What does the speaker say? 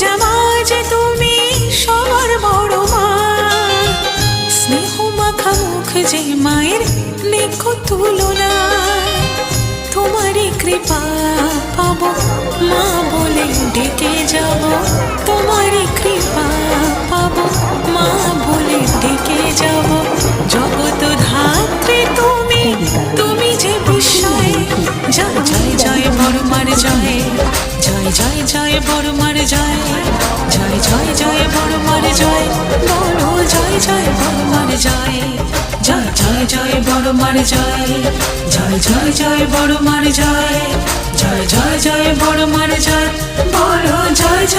জামা যে তুমি সবার বড় মা, স্নেহ মাখা মুখ যে মায়ের নিখুঁত তুলনা। তোমারই কৃপা পাবো মা বলে ডেকে যাব, তোমারই কৃপা পাবো মা বলে ডেকে যাব। জগৎ ধাত্রী তুমি, তুমি যে বিস্ময়। জয় জয় জয় বড় মার জয়, জয় জয় জয় বড় মার জয়, জয় জয় জয় বড় মার জয়, বলো জয় জয় বড় মার জয়, জয় জয় জয় বড় মার জয়, জয় জয় জয় বড় মার জয়, জয় জয় জয় বড় মার জয়, বলো জয় জয়।